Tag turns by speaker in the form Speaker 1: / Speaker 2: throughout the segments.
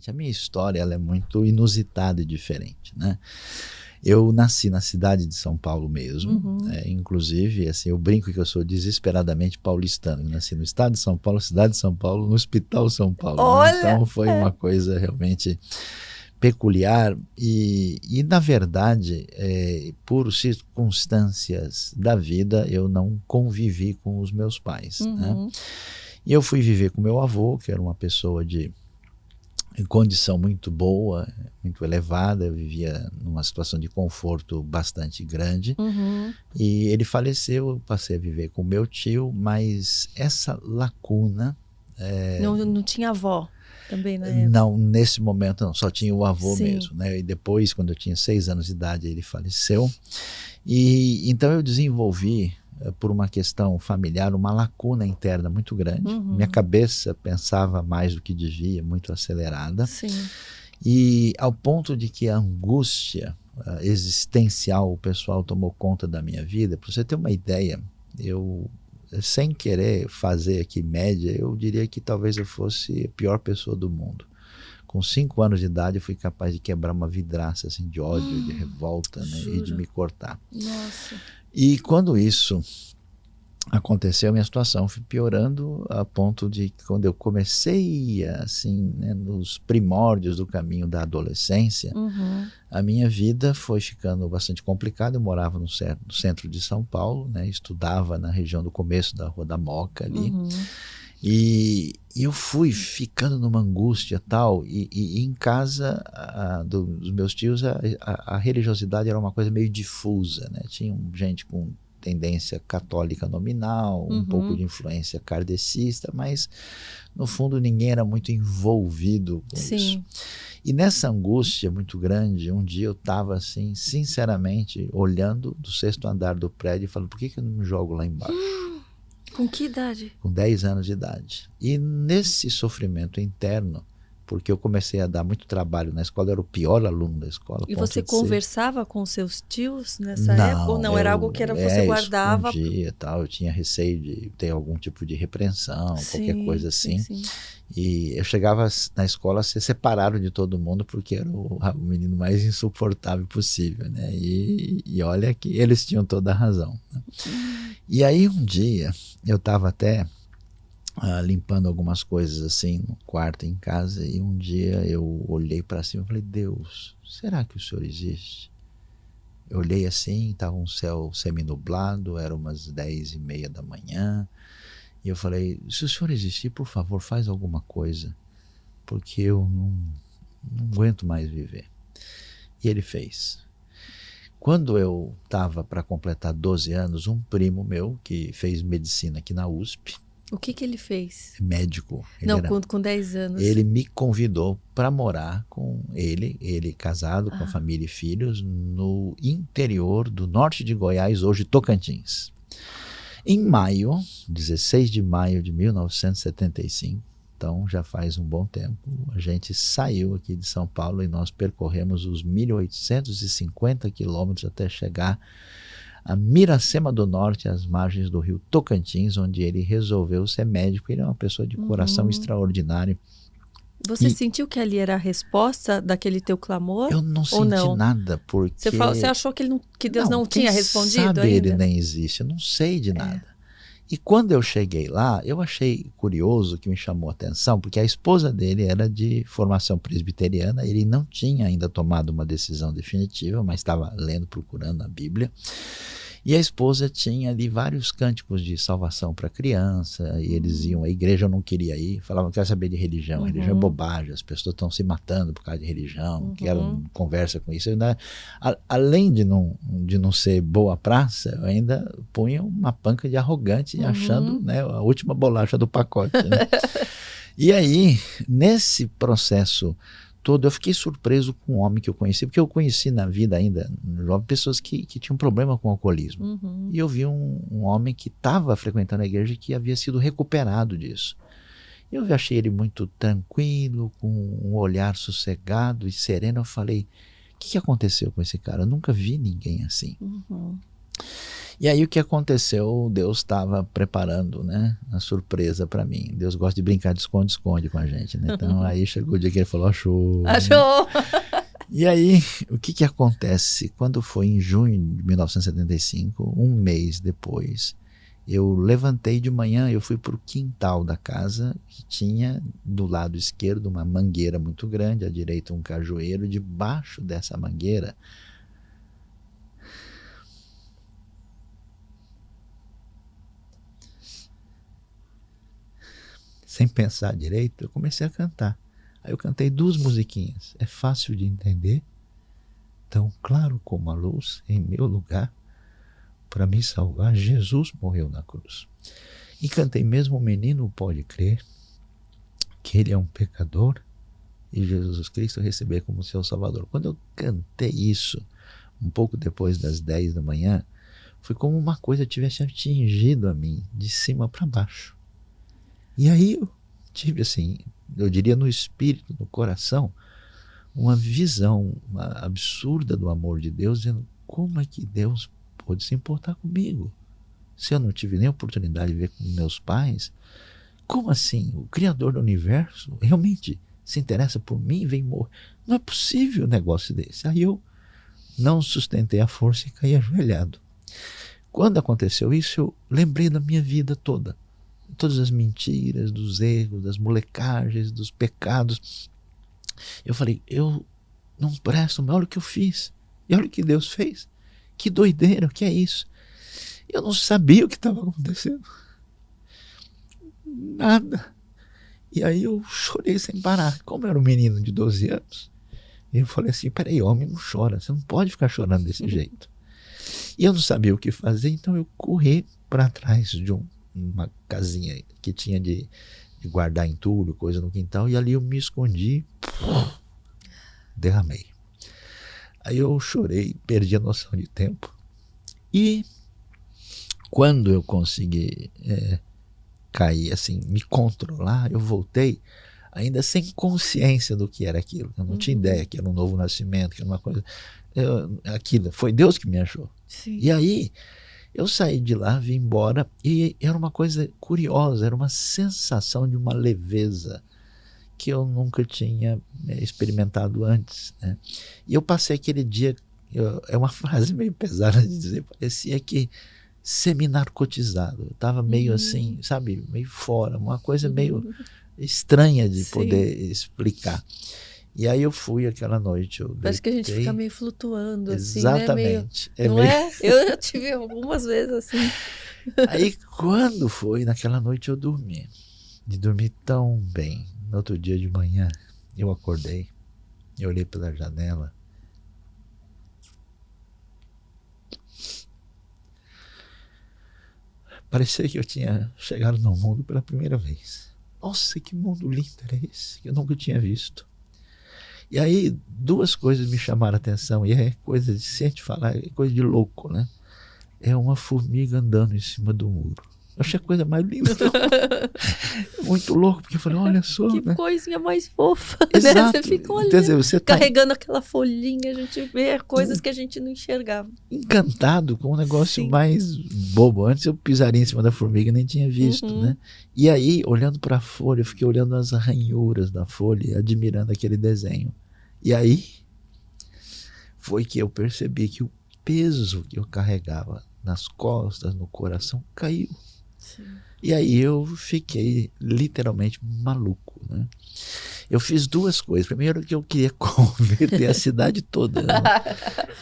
Speaker 1: A minha história ela é muito inusitada e diferente, né? Eu nasci na cidade de São Paulo mesmo, inclusive, assim, eu brinco que eu sou desesperadamente paulistano. Eu nasci no estado de São Paulo, cidade de São Paulo, no Hospital São Paulo, né?
Speaker 2: Olha!
Speaker 1: Então foi uma coisa realmente peculiar e na verdade, por circunstâncias da vida, eu não convivi com os meus pais, né? E eu fui viver com meu avô, que era uma pessoa de condição muito boa, muito elevada, eu vivia numa situação de conforto bastante grande, e ele faleceu, eu passei a viver com meu tio, mas essa lacuna...
Speaker 2: Não tinha avó também na época?
Speaker 1: Não, nesse momento não, só tinha o avô
Speaker 2: Sim.
Speaker 1: mesmo, né? E depois, quando eu tinha 6 anos de idade, ele faleceu, e então eu desenvolvi, por uma questão familiar, uma lacuna interna muito grande. Minha cabeça pensava mais do que devia, muito acelerada.
Speaker 2: Sim.
Speaker 1: E ao ponto de que a angústia existencial, o pessoal tomou conta da minha vida. Para você ter uma ideia, eu, sem querer fazer aqui média, eu diria que talvez eu fosse a pior pessoa do mundo. Com 5 anos de idade, eu fui capaz de quebrar uma vidraça assim, de ódio, de revolta, né? E de me cortar.
Speaker 2: Nossa.
Speaker 1: E quando isso aconteceu, minha situação foi piorando a ponto de que quando eu comecei assim, né, nos primórdios do caminho da adolescência, a minha vida foi ficando bastante complicada. Eu morava no centro de São Paulo, né, estudava na região do começo da Rua da Moca ali, e eu fui ficando numa angústia tal, e em casa dos meus tios a religiosidade era uma coisa meio difusa, né? Tinha gente com tendência católica nominal, um pouco de influência kardecista, mas no fundo ninguém era muito envolvido com isso. E nessa angústia muito grande, um dia eu estava assim, sinceramente, olhando do 6º andar do prédio e falando, por que eu não me jogo lá embaixo?
Speaker 2: Com que idade?
Speaker 1: Com 10 anos de idade. E nesse sofrimento interno, porque eu comecei a dar muito trabalho na escola, eu era o pior aluno da escola.
Speaker 2: E você conversava com seus tios nessa época? Ou não, era algo que você guardava?
Speaker 1: Escondia, tal. Eu tinha receio de ter algum tipo de repreensão, qualquer coisa assim. Sim. E eu chegava na escola a ser separado de todo mundo, porque era o menino mais insuportável possível, né? E olha que eles tinham toda a razão, né? E aí um dia, eu estava até limpando algumas coisas assim no quarto, em casa, e um dia eu olhei para cima e falei, Deus, será que o Senhor existe? Eu olhei assim, estava um céu semi-nublado, eram umas 10h30 da manhã, e eu falei, se o Senhor existir, por favor, faz alguma coisa, porque eu não aguento mais viver. E ele fez. Quando eu estava para completar 12 anos, um primo meu, que fez medicina aqui na USP,
Speaker 2: o que ele fez?
Speaker 1: Médico.
Speaker 2: Não, com 10 anos.
Speaker 1: Ele me convidou para morar com ele casado, com família e filhos, no interior do norte de Goiás, hoje Tocantins. Em maio, 16 de maio de 1975, então já faz um bom tempo, a gente saiu aqui de São Paulo e nós percorremos os 1.850 quilômetros até chegar a Miracema do Norte, às margens do rio Tocantins, onde ele resolveu ser médico. Ele é uma pessoa de coração extraordinário.
Speaker 2: Você sentiu que ali era a resposta daquele teu clamor?
Speaker 1: Eu não senti nada, porque...
Speaker 2: Você achou que Deus não tinha respondido
Speaker 1: sabe
Speaker 2: ainda?
Speaker 1: Ele nem existe, eu não sei de nada. E quando eu cheguei lá, eu achei curioso, que me chamou a atenção, porque a esposa dele era de formação presbiteriana, ele não tinha ainda tomado uma decisão definitiva, mas estava lendo, procurando a Bíblia. E a esposa tinha ali vários cânticos de salvação para criança, e eles iam à igreja, eu não queria ir, falavam, quero saber de religião, religião é bobagem, as pessoas estão se matando por causa de religião, quero conversa com isso. Eu ainda, além de não ser boa praça, eu ainda punha uma panca de arrogante, achando, né, a última bolacha do pacote, né? E aí, nesse processo todo, eu fiquei surpreso com um homem que eu conheci, porque eu conheci na vida ainda, jovem, pessoas que tinham problema com o alcoolismo. E eu vi um homem que estava frequentando a igreja e que havia sido recuperado disso. Eu achei ele muito tranquilo, com um olhar sossegado e sereno. Eu falei, o que aconteceu com esse cara? Eu nunca vi ninguém assim. E aí o que aconteceu? Deus estava preparando, né, a surpresa para mim. Deus gosta de brincar de esconde-esconde com a gente, né? Então aí chegou o dia que ele falou, achou.
Speaker 2: Achou!
Speaker 1: E aí, o que acontece? Quando foi em junho de 1975, um mês depois, eu levantei de manhã, eu fui para o quintal da casa, que tinha do lado esquerdo uma mangueira muito grande, à direita um cajueiro, debaixo dessa mangueira, sem pensar direito, eu comecei a cantar. Aí eu cantei 2 musiquinhas. É fácil de entender, tão claro como a luz, em meu lugar, para me salvar, Jesus morreu na cruz. E cantei, mesmo o menino pode crer que ele é um pecador e Jesus Cristo receber como seu Salvador. Quando eu cantei isso, um pouco depois das 10 da manhã, foi como uma coisa tivesse atingido a mim, de cima para baixo. E aí eu tive assim, eu diria no espírito, no coração, uma visão absurda do amor de Deus, dizendo como é que Deus pôde se importar comigo? Se eu não tive nem oportunidade de ver com meus pais, como assim? O Criador do Universo realmente se interessa por mim e vem morrer? Não é possível um negócio desse. Aí eu não sustentei a força e caí ajoelhado. Quando aconteceu isso, eu lembrei da minha vida toda. Todas as mentiras, dos erros, das molecagens, dos pecados. Eu falei, eu não presto, mas olha o que eu fiz. E olha o que Deus fez. Que doideira, o que é isso? Eu não sabia o que estava acontecendo. Nada. E aí eu chorei sem parar. Como eu era um menino de 12 anos, eu falei assim, peraí, homem não chora, você não pode ficar chorando desse jeito. E eu não sabia o que fazer, então eu corri para trás de uma casinha que tinha de guardar entulho, coisa no quintal, e ali eu me escondi, derramei. Aí eu chorei, perdi a noção de tempo. E quando eu consegui cair, assim, me controlar, eu voltei ainda sem consciência do que era aquilo. Eu não tinha ideia que era um novo nascimento, que era uma coisa... aquilo, foi Deus que me achou.
Speaker 2: Sim.
Speaker 1: E aí eu saí de lá, vim embora, e era uma coisa curiosa, era uma sensação de uma leveza que eu nunca tinha experimentado antes, né? E eu passei aquele dia, é uma frase meio pesada de dizer, parecia que semi-narcotizado, eu estava meio assim, sabe, meio fora, uma coisa meio estranha de poder explicar. E aí eu fui aquela noite, eu
Speaker 2: parece que a gente fica meio flutuando, assim, né?
Speaker 1: Exatamente.
Speaker 2: Meio, não é? Eu tive algumas vezes assim.
Speaker 1: Aí quando foi, naquela noite eu dormi. E dormi tão bem. No outro dia de manhã, eu acordei, eu olhei pela janela. Parecia que eu tinha chegado no mundo pela primeira vez. Nossa, que mundo lindo era esse, que eu nunca tinha visto. E aí, 2 coisas me chamaram a atenção, e é coisa de se a gente falar, é coisa de louco, né? É uma formiga andando em cima do muro. Eu achei a coisa mais linda. Muito louco, porque eu falei, olha só.
Speaker 2: Que coisinha mais fofa,
Speaker 1: Exato.
Speaker 2: né? Você fica olhando,
Speaker 1: dizer, você tá
Speaker 2: carregando aquela folhinha, a gente vê coisas que a gente não enxergava.
Speaker 1: Encantado com um negócio mais bobo. Antes eu pisaria em cima da formiga e nem tinha visto, né? E aí, olhando para a folha, eu fiquei olhando as ranhuras da folha, admirando aquele desenho. E aí, foi que eu percebi que o peso que eu carregava nas costas, no coração, caiu.
Speaker 2: Sim.
Speaker 1: E aí eu fiquei literalmente maluco, né? Eu fiz 2 coisas. Primeiro que eu queria converter a cidade toda.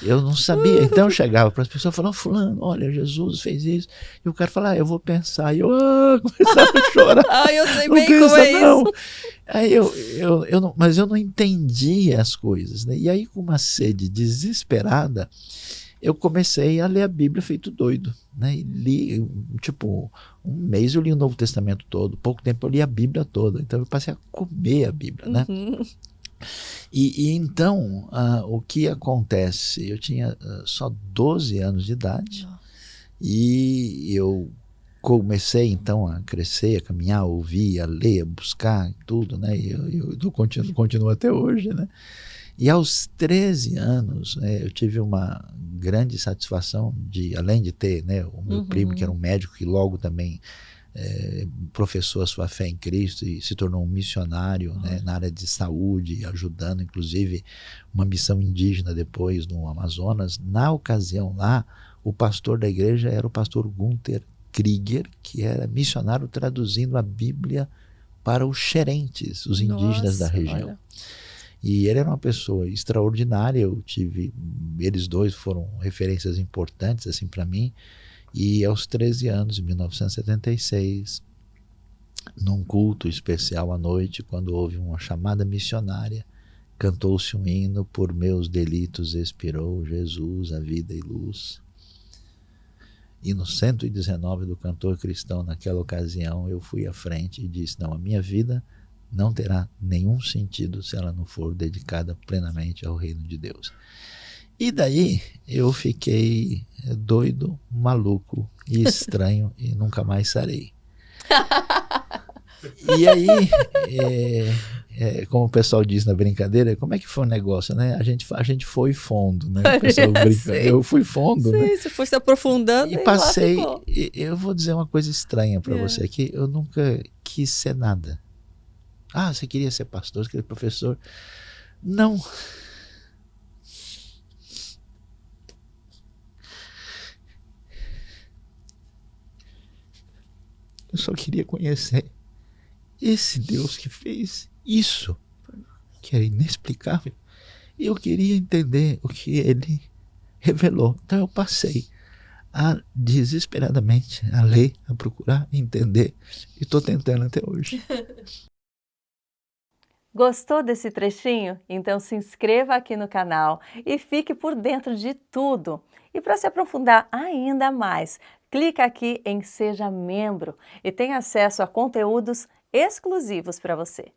Speaker 1: Eu não sabia. Então eu chegava para as pessoas falando, fulano, olha, Jesus fez isso. E o cara falava, eu vou pensar. E eu começava a chorar.
Speaker 2: Eu sei bem como é isso.
Speaker 1: Aí mas eu não entendia as coisas, né? E aí com uma sede desesperada, eu comecei a ler a Bíblia feito doido, né? E li, tipo, um mês eu li o Novo Testamento todo, pouco tempo eu li a Bíblia toda, então eu passei a comer a Bíblia, né? E então, o que acontece? Eu tinha só 12 anos de idade. Nossa. E eu comecei então a crescer, a caminhar, a ouvir, a ler, a buscar tudo, né? E eu continuo até hoje, né? E aos 13 anos, eu tive uma grande satisfação de, além de ter, né, o meu primo, que era um médico, que logo também professou a sua fé em Cristo e se tornou um missionário, né, na área de saúde, ajudando inclusive uma missão indígena depois no Amazonas. Na ocasião lá, o pastor da igreja era o pastor Gunther Krieger, que era missionário traduzindo a Bíblia para os xerentes, os indígenas da região. Olha. E ele era uma pessoa extraordinária. Eles dois foram referências importantes assim para mim. E aos 13 anos, em 1976, num culto especial à noite, quando houve uma chamada missionária, cantou-se um hino: por meus delitos expirou Jesus, a vida e luz. E no 119 do cantor cristão, naquela ocasião, eu fui à frente e disse: não, a minha vida não terá nenhum sentido se ela não for dedicada plenamente ao reino de Deus. E daí eu fiquei doido, maluco e estranho e nunca mais sarei. E aí, como o pessoal diz na brincadeira, como é que foi o negócio, né? A gente foi fundo, né? O pessoal brinca. Eu fui fundo, né?
Speaker 2: Você foi se aprofundando
Speaker 1: e passei. Eu vou dizer uma coisa estranha para você, que eu nunca quis ser nada. Ah, você queria ser pastor, você queria ser professor? Não. Eu só queria conhecer esse Deus que fez isso, que era inexplicável. E eu queria entender o que ele revelou. Então eu passei desesperadamente a ler, a procurar entender, e estou tentando até hoje.
Speaker 3: Gostou desse trechinho? Então se inscreva aqui no canal e fique por dentro de tudo. E para se aprofundar ainda mais, clica aqui em Seja Membro e tenha acesso a conteúdos exclusivos para você.